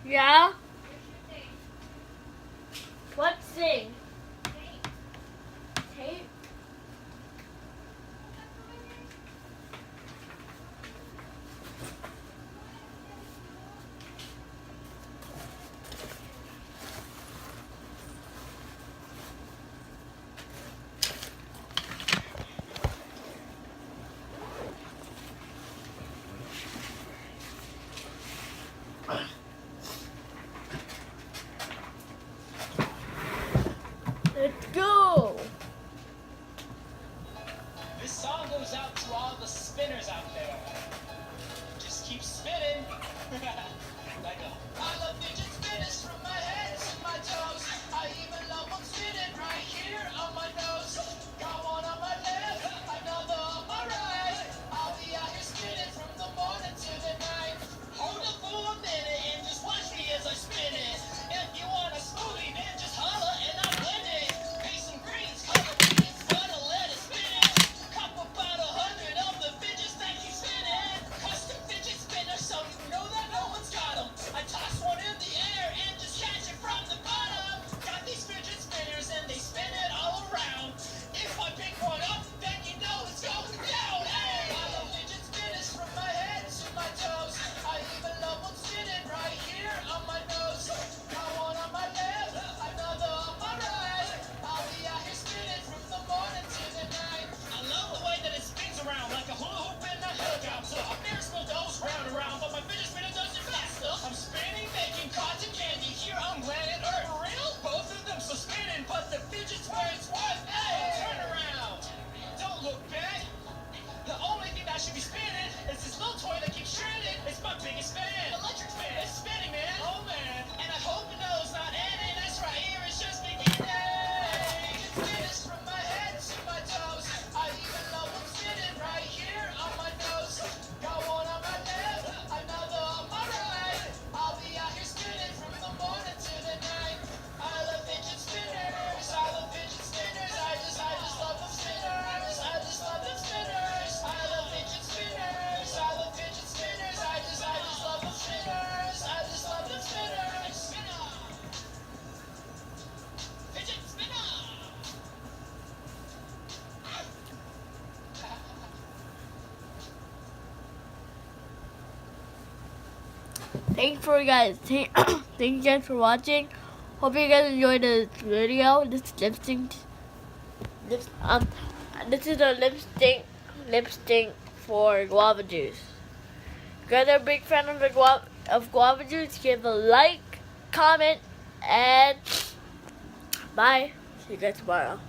Yeah? What thing? Tape? Let's go! This song goes out to all the spinners out there. Just keep spinning. Like I love fidget spinners from my head to my toes. I even love them spinning right here on my nose. Got one on my left, another on my right. I'll be out here spinning from the morning to the night. Hold up for a minute and just watch me as I spin it. If you want a smoothie, then just holler and I'll blend it. Pay some greens, color beans, butter, let it spin it. Cop about 100 of the fidgets that keep spinning. Custom fidget spinner, so you know that no one's got them. I toss one in the air and just catch it from the bottom. Got these fidget spinners and they spin it all around. If I pick one up, then you know it's going down. Hey, I love fidget spinners from my head to my toes. I even love them spinning right here on my nose. Got one on my left, another on my right. I'll be out here spinning from the morning to the night. I love the way that it spins around like a hula hoop in a helicopter. A Ferris wheel goes round and round, but my fidget spinner does it faster. I'm spinning, making cotton candy here on planet Earth. For real? Both of them so spinning, but the fidget's where it's worth. Hey, turn around. Don't look back. The only thing that should be spinning is this little toy that keeps shredding. It's my biggest fan. Electric fan. It's spinning, man. Oh, man. And I hope it knows not ending. That's right here. It's just beginning. It's spinners from my head to my toes. I even love them spinning right here on my nose. Got one on my left, another on my right. I'll be out here spinning from the morning to the night. I love fidget spinners. I love fidget spinners. I just love them spinners. I just love them spinners. I love fidget spinners. I love fidget spinners. I just love them spinners. I just love them spinners. Spinner. Fidget spinner. Thanks for guys. Thank you guys for watching. Hope you guys enjoyed this video. This lipstick. This is a lipstick for guava juice. If you guys are a big fan of guava juice, give a like, comment, and bye. See you guys tomorrow.